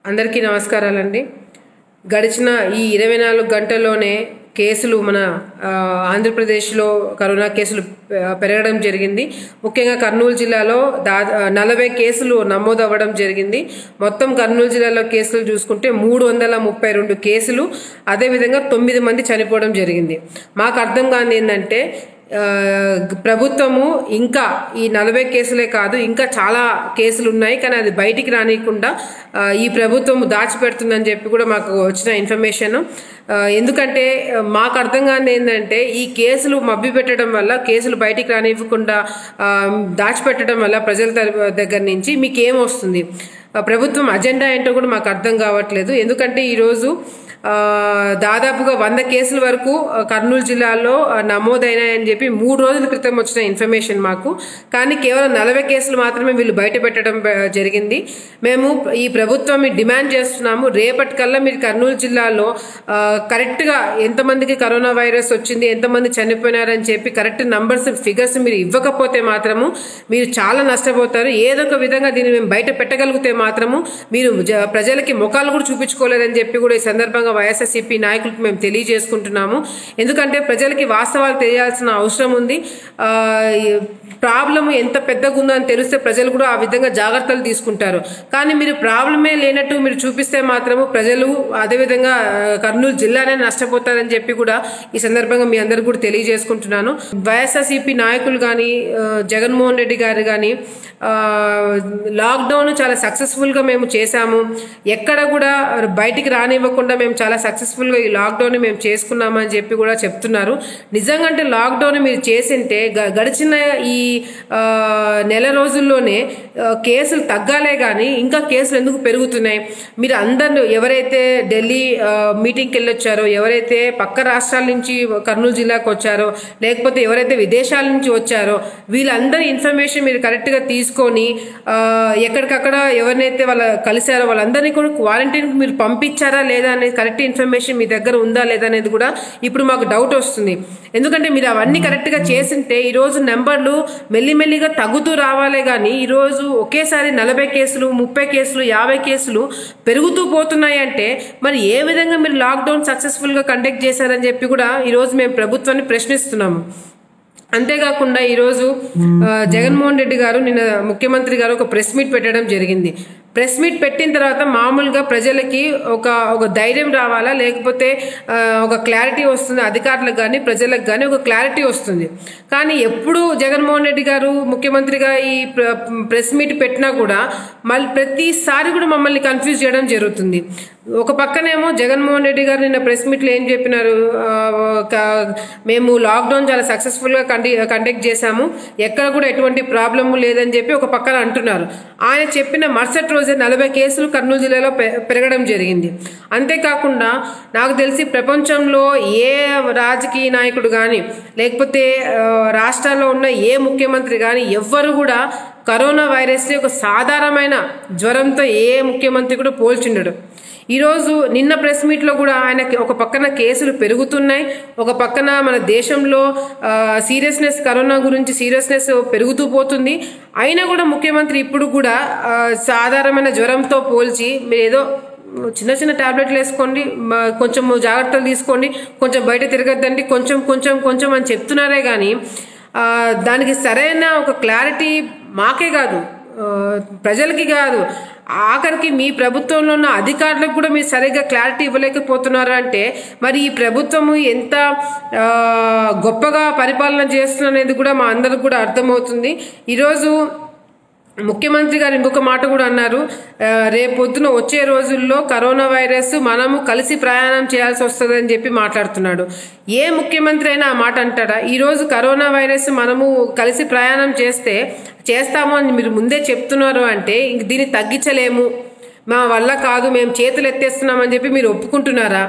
అందరికీ నమస్కారాలండి. గడిచిన ఈ 24 గంటల్లోనే కేసులు మన ఆంధ్రప్రదేశ్లో కరోనా కేసులు పెరగడం జరిగింది. ముఖ్యంగా కర్నూలు జిల్లాలో 40 కేసులు నమోదు అవ్వడం జరిగింది. మొత్తం కర్నూలు జిల్లాలో కేసులు చూసుకుంటే 332 కేసులు, అదేవిధంగా 9 మంది చనిపోవడం జరిగింది. మాకు అర్థం కాని ఏంటంటే ప్రభుత్వము ఇంకా ఈ 40 కేసులే కాదు, ఇంకా చాలా కేసులు ఉన్నాయి, కానీ అది బయటికి రానియకుండా ఈ ప్రభుత్వం దాచిపెడుతుందని చెప్పి కూడా మాకు వచ్చిన ఇన్ఫర్మేషన్. ఎందుకంటే మాకు అర్థం కాని ఏంటంటే ఈ కేసులు మభ్య పెట్టడం వల్ల, కేసులు బయటికి రానివ్వకుండా దాచిపెట్టడం వల్ల ప్రజల దగ్గర నుంచి మీకేమొస్తుంది, ప్రభుత్వం అజెండా ఏంటో కూడా మాకు అర్థం కావట్లేదు. ఎందుకంటే ఈరోజు దాదాపుగా 100 కేసుల వరకు కర్నూలు జిల్లాలో నమోదైనాయని చెప్పి 3 రోజుల క్రితం వచ్చిన ఇన్ఫర్మేషన్ మాకు. కానీ కేవలం 40 కేసులు మాత్రమే వీళ్ళు బయట పెట్టడం జరిగింది. మేము ఈ ప్రభుత్వాన్ని డిమాండ్ చేస్తున్నాము, రేపటికల్లా మీరు కర్నూలు జిల్లాలో కరెక్ట్గా ఎంతమందికి కరోనా వైరస్ వచ్చింది, ఎంతమంది చనిపోయినారని చెప్పి కరెక్ట్ నంబర్స్, ఫిగర్స్ మీరు ఇవ్వకపోతే మాత్రము మీరు చాలా నష్టపోతారు. ఏదో ఒక విధంగా దీన్ని మేము బయట పెట్టగలిగితే మాత్రము మీరు ప్రజలకి ముఖాలు కూడా చూపించుకోలేదని చెప్పి కూడా ఈ సందర్భంగా వైఎస్ఆర్సీపీ నాయకులకు మేము తెలియజేసుకుంటున్నాము. ఎందుకంటే ప్రజలకి వాస్తవాలు తెలియాల్సిన అవసరం ఉంది. ప్రాబ్లం ఎంత పెద్దగా ఉందని తెలిస్తే ప్రజలు కూడా ఆ విధంగా జాగ్రత్తలు తీసుకుంటారు. కానీ మీరు ప్రాబ్లమే లేనట్టు మీరు చూపిస్తే మాత్రము ప్రజలు, అదేవిధంగా కర్నూలు జిల్లానే నష్టపోతారని చెప్పి కూడా ఈ సందర్భంగా మీ అందరికి కూడా తెలియజేసుకుంటున్నాను. వైఎస్ఆర్సీపీ నాయకులు కానీ, జగన్మోహన్ రెడ్డి గారు కానీ లాక్డౌన్ చాలా సక్సెస్ఫుల్గా మేము చేశాము, ఎక్కడ కూడా బయటికి రానివ్వకుండా మేము చాలా సక్సెస్ఫుల్గా ఈ లాక్డౌన్ మేము చేసుకున్నామని చెప్పి కూడా చెప్తున్నారు. నిజంగా అంటే లాక్డౌన్ మీరు చేసింటే గడిచిన ఈ నెల రోజుల్లోనే కేసులు తగ్గాలే కానీ ఇంకా కేసులు ఎందుకు పెరుగుతున్నాయి? మీరు అందరూ ఎవరైతే ఢిల్లీ మీటింగ్కి వెళ్ళొచ్చారో, ఎవరైతే పక్క రాష్ట్రాల నుంచి కర్నూలు జిల్లాకు వచ్చారో, లేకపోతే ఎవరైతే విదేశాల నుంచి వచ్చారో, వీళ్ళందరి ఇన్ఫర్మేషన్ మీరు కరెక్ట్గా తీసుకొని ఎక్కడికక్కడ ఎవరినైతే వాళ్ళ కలిశారో వాళ్ళందరినీ కూడా క్వారంటైన్కి మీరు పంపించారా లేదా అనేది కరెక్ట్ ఇన్ఫర్మేషన్ మీ దగ్గర ఉందా లేదా అనేది కూడా ఇప్పుడు మాకు డౌట్ వస్తుంది. ఎందుకంటే మీరు అవన్నీ కరెక్ట్గా చేసింటే ఈరోజు నెంబర్లు మెల్లిమెల్లిగా తగ్గుతూ రావాలే కానీ ఈరోజు ఒకేసారి 40 కేసులు, 30 కేసులు, 50 కేసులు పెరుగుతూ పోతున్నాయి అంటే మరి ఏ విధంగా మీరు లాక్డౌన్ సక్సెస్ఫుల్గా కండక్ట్ చేశారని చెప్పి కూడా ఈరోజు మేము ప్రభుత్వాన్ని ప్రశ్నిస్తున్నాము. అంతేకాకుండా ఈరోజు జగన్మోహన్ రెడ్డి గారు, నిన్న ముఖ్యమంత్రి గారు ఒక ప్రెస్ మీట్ పెట్టడం జరిగింది. ప్రెస్ మీట్ పెట్టిన తర్వాత మామూలుగా ప్రజలకి ఒక ధైర్యం రావాలా, లేకపోతే ఒక క్లారిటీ వస్తుంది, అధికారులకు కానీ ప్రజలకు కానీ ఒక క్లారిటీ వస్తుంది. కానీ ఎప్పుడు జగన్మోహన్ రెడ్డి గారు ముఖ్యమంత్రిగా ఈ ప్రెస్ మీట్ పెట్టినా కూడా మళ్ళీ ప్రతిసారి కూడా మమ్మల్ని కన్ఫ్యూజ్ చేయడం జరుగుతుంది. ఒక పక్కనేమో జగన్మోహన్ రెడ్డి గారు నిన్న ప్రెస్ మీట్లో ఏం చెప్పినారు, మేము లాక్డౌన్ చాలా సక్సెస్ఫుల్గా కండక్ట్ చేశాము, ఎక్కడ కూడా ఎటువంటి ప్రాబ్లము లేదని చెప్పి ఒక పక్కన అంటున్నారు. ఆయన చెప్పిన మరుసటి రోజే 40 కేసులు కర్నూలు జిల్లాలో పెరగడం జరిగింది. అంతేకాకుండా నాకు తెలిసి ప్రపంచంలో ఏ రాజకీయ నాయకుడు కానీ, లేకపోతే రాష్ట్రాల్లో ఉన్న ఏ ముఖ్యమంత్రి కానీ ఎవ్వరు కూడా కరోనా వైరస్ని ఒక సాధారణమైన జ్వరంతో ఏ ముఖ్యమంత్రి కూడా పోల్చుండడు. ఈరోజు నిన్న ప్రెస్ మీట్లో కూడా ఆయనకి ఒక పక్కన కేసులు పెరుగుతున్నాయి, ఒక పక్కన మన దేశంలో సీరియస్నెస్, కరోనా గురించి సీరియస్నెస్ పెరుగుతూ పోతుంది. అయినా కూడా ముఖ్యమంత్రి ఇప్పుడు కూడా సాధారణమైన జ్వరంతో పోల్చి మీరు ఏదో చిన్న చిన్న టాబ్లెట్లు వేసుకోండి, కొంచెం జాగ్రత్తలు తీసుకోండి, కొంచెం బయట తిరగద్దండి, కొంచెం కొంచెం కొంచెం అని చెప్తున్నారే కానీ దానికి సరైన ఒక క్లారిటీ మాకే కాదు, ప్రజలకి కాదు, ఆఖరికి మీ ప్రభుత్వంలో ఉన్న అధికారులకు కూడా మీరు సరిగ్గా క్లారిటీ ఇవ్వలేకపోతున్నారు. అంటే మరి ఈ ప్రభుత్వము ఎంత గొప్పగా పరిపాలన చేస్తున్నది కూడా మా అందరికి కూడా అర్థమవుతుంది. ఈరోజు ముఖ్యమంత్రి గారు ఇంకొక మాట కూడా అన్నారు, రేపొద్దున వచ్చే రోజుల్లో కరోనా వైరస్ మనము కలిసి ప్రయాణం చేయాల్సి వస్తుందని చెప్పి మాట్లాడుతున్నాడు. ఏ ముఖ్యమంత్రి అయినా ఆ మాట అంటాడా? ఈరోజు కరోనా వైరస్ మనము కలిసి ప్రయాణం చేస్తాము అని మీరు ముందే చెప్తున్నారు అంటే ఇంక దీన్ని తగ్గించలేము, మా వల్ల కాదు, మేము చేతులు ఎత్తేస్తున్నామని చెప్పి మీరు ఒప్పుకుంటున్నారా?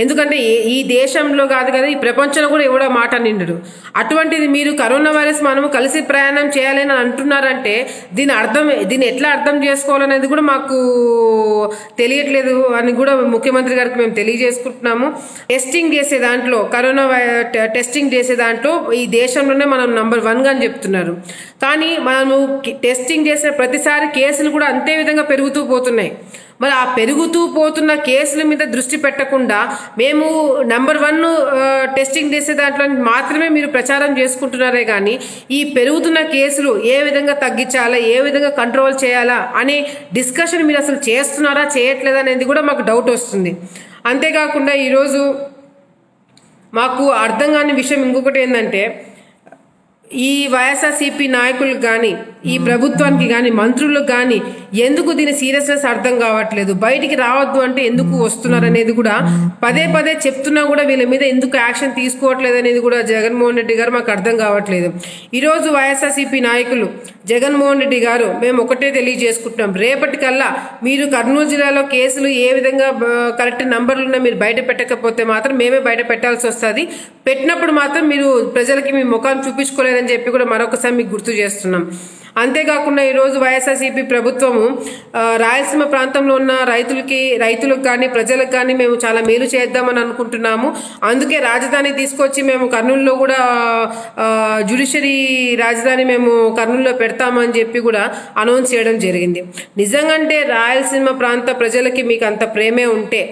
ఎందుకంటే ఈ దేశంలో కాదు కదా, ఈ ప్రపంచంలో కూడా ఎవడో మాట నిండడు. అటువంటిది మీరు కరోనా వైరస్ మనము కలిసి ప్రయాణం చేయాలని అంటున్నారంటే దీన్ని ఎట్లా అర్థం చేసుకోవాలనేది కూడా మాకు తెలియట్లేదు అని కూడా ముఖ్యమంత్రి గారికి మేము తెలియజేసుకుంటున్నాము. టెస్టింగ్ చేసే దాంట్లో, కరోనా టెస్టింగ్ చేసే దాంట్లో ఈ దేశంలోనే మనం నంబర్ 1గా అని చెప్తున్నారు. కానీ మనము టెస్టింగ్ చేసిన ప్రతిసారి కేసులు కూడా అంతే విధంగా పెరుగుతూ పోతున్నాయి. మరి ఆ పెరుగుతూ పోతున్న కేసుల మీద దృష్టి పెట్టకుండా మేము నెంబర్ 1 టెస్టింగ్ చేసే దాంట్లో మాత్రమే మీరు ప్రచారం చేసుకుంటున్నారే కానీ ఈ పెరుగుతున్న కేసులు ఏ విధంగా తగ్గించాలా, ఏ విధంగా కంట్రోల్ చేయాలా అనే డిస్కషన్ మీరు అసలు చేస్తున్నారా చేయట్లేదా అనేది కూడా మాకు డౌట్ వస్తుంది. అంతేకాకుండా ఈరోజు మాకు అర్థం కాని విషయం ఇంకొకటి ఏంటంటే, ఈ వైఎస్ఆర్సీపీ నాయకులకు కానీ ఈ ప్రభుత్వానికి కానీ మంత్రులకు కానీ ఎందుకు దీని సీరియస్నెస్ అర్థం కావట్లేదు, బయటికి రావద్దు అంటే ఎందుకు వస్తున్నారు అనేది కూడా పదే పదే చెప్తున్నా కూడా వీళ్ళ మీద ఎందుకు యాక్షన్ తీసుకోవట్లేదు అనేది కూడా జగన్మోహన్ రెడ్డి గారు మాకు అర్థం కావట్లేదు. ఈరోజు వైఎస్ఆర్సీపీ నాయకులు జగన్మోహన్ రెడ్డి గారు మేము ఒకటే తెలియజేసుకుంటున్నాం, రేపటికల్లా మీరు కర్నూలు జిల్లాలో కేసులు ఏ విధంగా కరెక్ట్ నంబర్లున్నా మీరు బయట పెట్టకపోతే మాత్రం మేమే బయట పెట్టాల్సి వస్తుంది. పెట్టినప్పుడు మాత్రం మీరు ప్రజలకి మీ ముఖాన్ని చూపించుకోలేదని చెప్పి కూడా మరొకసారి మీకు గుర్తు చేస్తున్నాం. అంతేకాకుండా ఈరోజు వైఎస్ఆర్సీపీ ప్రభుత్వము రాయలసీమ ప్రాంతంలో ఉన్న రైతులకు కానీ ప్రజలకు కానీ మేము చాలా మేలు చేద్దామని అనుకుంటున్నాము. అందుకే రాజధాని తీసుకొచ్చి మేము కర్నూలులో కూడా జ్యుడిషియరీ రాజధాని మేము కర్నూలులో పెడతామని చెప్పి కూడా అనౌన్స్ చేయడం జరిగింది. నిజంగాంటే రాయలసీమ ప్రాంత ప్రజలకి మీకు అంత ప్రేమే ఉంటే,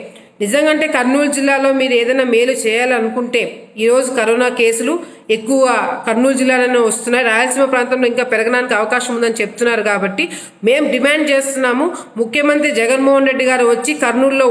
నిజంగాంటే కర్నూలు జిల్లాలో మీరు ఏదైనా మేలు చేయాలనుకుంటే, ఈరోజు కరోనా కేసులు ఎక్కువ కర్నూలు జిల్లాలోనే వస్తున్నాయి, రాయలసీమ ప్రాంతంలో ఇంకా పెరగడానికి అవకాశం ఉందని చెప్తున్నారు. కాబట్టి మేము డిమాండ్ చేస్తున్నాము, ముఖ్యమంత్రి జగన్మోహన్ రెడ్డి గారు వచ్చి కర్నూలులో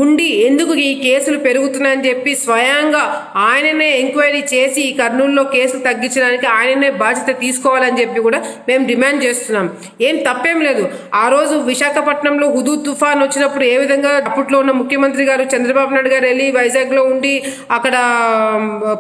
ఉండి ఎందుకు ఈ కేసులు పెరుగుతున్నాయని చెప్పి స్వయంగా ఆయననే ఎంక్వైరీ చేసి ఈ కర్నూలులో కేసులు తగ్గించడానికి ఆయననే బాధ్యత తీసుకోవాలని చెప్పి కూడా మేము డిమాండ్ చేస్తున్నాం. ఏం తప్పేం లేదు. ఆ రోజు విశాఖపట్నంలో హుదూద్ తుఫాన్ వచ్చినప్పుడు ఏ విధంగా అప్పట్లో ఉన్న ముఖ్యమంత్రి గారు చంద్రబాబు నాయుడు గారు వెళ్ళి వైజాగ్లో ఉండి అక్కడ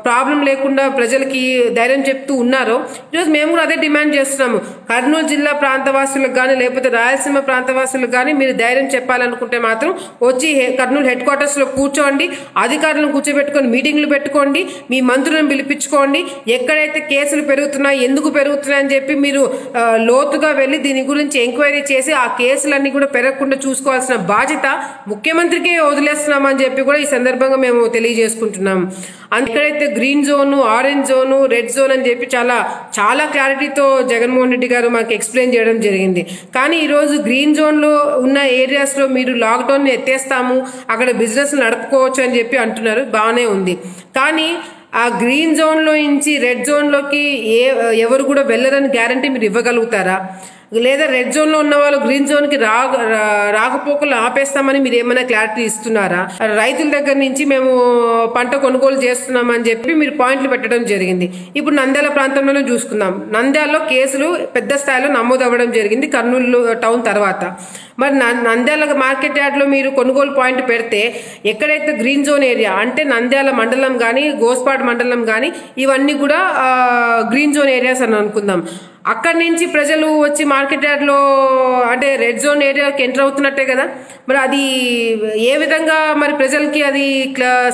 ప్రాబ్లం లేకుండా ప్రజలకి ధైర్యం చెప్తూ ఉన్నారో, ఈరోజు మేము కూడా అదే డిమాండ్ చేస్తున్నాము. కర్నూలు జిల్లా ప్రాంతవాసులకు కానీ లేకపోతే రాయలసీమ ప్రాంతవాసులకు కానీ మీరు ధైర్యం చెప్పాలనుకుంటే మాత్రం వచ్చి కర్నూలు హెడ్ క్వార్టర్స్లో కూర్చోండి, అధికారులను కూర్చోబెట్టుకొని మీటింగ్లు పెట్టుకోండి, మీ మంత్రులను పిలిపించుకోండి, ఎక్కడైతే కేసులు పెరుగుతున్నాయి ఎందుకు పెరుగుతున్నాయని చెప్పి మీరు లోతుగా వెళ్ళి దీని గురించి ఎంక్వైరీ చేసి ఆ కేసులన్నీ కూడా పెరగకుండా చూసుకోవాల్సిన బాధ్యత ముఖ్యమంత్రికే వదిలేస్తున్నామని చెప్పి కూడా ఈ సందర్భంగా మేము తెలియజేసుకుంటున్నాం. ఎక్కడైతే green zone, orange zone, red zone అని చెప్పి చాలా క్లారిటీతో జగన్మోహన్ రెడ్డి గారు మాకు ఎక్స్ప్లెయిన్ చేయడం జరిగింది. కానీ ఈరోజు గ్రీన్ జోన్లో ఉన్న ఏరియాస్లో మీరు లాక్డౌన్ని ఎత్తేస్తాము, అక్కడ బిజినెస్ నడుపుకోవచ్చు అని చెప్పి అంటున్నారు. బాగానే ఉంది. కానీ ఆ గ్రీన్ జోన్లో నుంచి రెడ్ జోన్లోకి ఎవరు కూడా వెళ్ళరని గ్యారంటీ మీరు ఇవ్వగలుగుతారా? లేదా రెడ్ జోన్లో ఉన్న వాళ్ళు గ్రీన్ జోన్కి రాకపోకలు ఆపేస్తామని మీరు ఏమైనా క్లారిటీ ఇస్తున్నారా? రైతుల దగ్గర నుంచి మేము పంట కొనుగోలు చేస్తున్నామని చెప్పి మీరు పాయింట్లు పెట్టడం జరిగింది. ఇప్పుడు నంద్యాల ప్రాంతంలోనే చూసుకుందాం. నంద్యాలలో కేసులు పెద్ద స్థాయిలో నమోదు అవ్వడం జరిగింది కర్నూలు టౌన్ తర్వాత. మరి నంద్యాల మార్కెట్ యార్డ్లో మీరు కొనుగోలు పాయింట్ పెడితే ఎక్కడైతే గ్రీన్ జోన్ ఏరియా అంటే నంద్యాల మండలం కానీ గోస్పాడ్ మండలం కానీ ఇవన్నీ కూడా గ్రీన్ జోన్ ఏరియాస్ అని అనుకుందాం. అక్కడి నుంచి ప్రజలు వచ్చి మార్కెట్ యార్డ్లో అంటే రెడ్ జోన్ ఏరియాకి ఎంటర్ అవుతున్నట్టే కదా. మరి అది ఏ విధంగా మరి ప్రజలకి అది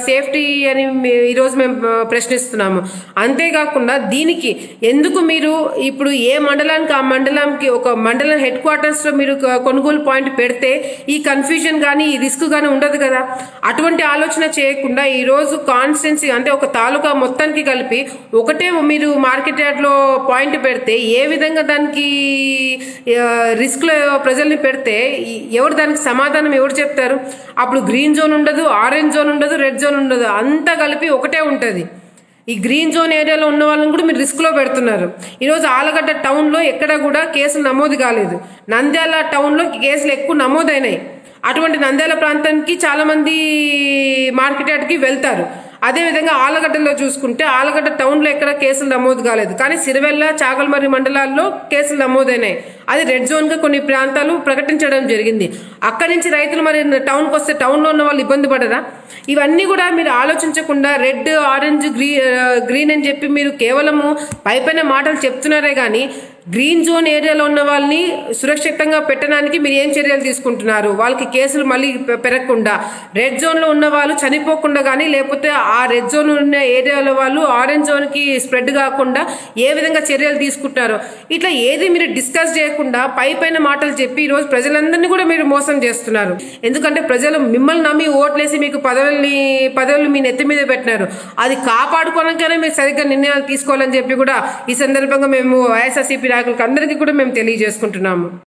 సేఫ్టీ అని ఈరోజు మేము ప్రశ్నిస్తున్నాము. అంతేకాకుండా దీనికి ఎందుకు మీరు ఇప్పుడు ఏ మండలానికి ఆ మండలానికి ఒక మండలం హెడ్ క్వార్టర్స్లో మీరు కొనుగోలు పాయింట్ పెడితే ఈ కన్ఫ్యూజన్ కానీ ఈ రిస్క్ కానీ ఉండదు కదా. అటువంటి ఆలోచన చేయకుండా ఈరోజు కాన్స్టిట్యున్సీ అంటే ఒక తాలూకా మొత్తానికి కలిపి ఒకటే మీరు మార్కెట్ యార్డ్లో పాయింట్ పెడితే ఏ విధంగా దానికి రిస్క్లో ప్రజల్ని పెడితే ఎవరు దానికి సమాధానం ఎవరు చెప్తారు? అప్పుడు గ్రీన్ జోన్ ఉండదు, ఆరెంజ్ జోన్ ఉండదు, రెడ్ జోన్ ఉండదు, అంతా కలిపి ఒకటే ఉంటుంది. ఈ గ్రీన్ జోన్ ఏరియాలో ఉన్న వాళ్ళని కూడా మీరు రిస్క్లో పెడుతున్నారు. ఈరోజు ఆలగడ్డ టౌన్లో ఎక్కడ కూడా కేసులు నమోదు కాలేదు, నంద్యాల టౌన్లో కేసులు ఎక్కువ నమోదైనాయి. అటువంటి నంద్యాల ప్రాంతానికి చాలామంది మార్కెట్ యార్డ్కి వెళ్తారు. అదేవిధంగా ఆలగడ్డలో చూసుకుంటే ఆలగడ్డ టౌన్లో ఎక్కడ కేసులు నమోదు కాలేదు, కానీ సిరివెల్ల, చాగల్మర్రి మండలాల్లో కేసులు నమోదైనాయి. అది రెడ్ జోన్గా కొన్ని ప్రాంతాలు ప్రకటించడం జరిగింది. అక్కడి నుంచి రైతులు మరి టౌన్కి వస్తే టౌన్లో ఉన్న వాళ్ళు ఇబ్బంది పడరా? ఇవన్నీ కూడా మీరు ఆలోచించకుండా రెడ్, ఆరెంజ్, గ్రీన్ అని చెప్పి మీరు కేవలము పైపైన మాటలు చెప్తున్నారే కానీ గ్రీన్ జోన్ ఏరియాలో ఉన్న వాళ్ళని సురక్షితంగా పెట్టడానికి మీరు ఏం చర్యలు తీసుకుంటున్నారు? వాళ్ళకి కేసులు మళ్ళీ పెరగకుండా, రెడ్ జోన్లో ఉన్న వాళ్ళు చనిపోకుండా కానీ లేకపోతే ఆ రెడ్ జోన్ ఉన్న ఏరియాలో వాళ్ళు ఆరెంజ్ జోన్కి స్ప్రెడ్ కాకుండా ఏ విధంగా చర్యలు తీసుకుంటారో ఇట్లా ఏది మీరు డిస్కస్ చేయకుండా పైపైన మాటలు చెప్పి ఈరోజు ప్రజలందరినీ కూడా మీరు మోసం చేస్తున్నారు. ఎందుకంటే ప్రజలు మిమ్మల్ని నమ్మి ఓట్లేసి మీకు పదవులు మీ నెత్తి మీద పెట్టినారు. అది కాపాడుకోవడానికైనా మీరు సరిగ్గా నిర్ణయాలు తీసుకోవాలని చెప్పి కూడా ఈ సందర్భంగా మేము వైఎస్ఆర్సీపీ నాయకులకు అందరికీ కూడా మేము తెలియజేసుకుంటున్నాము.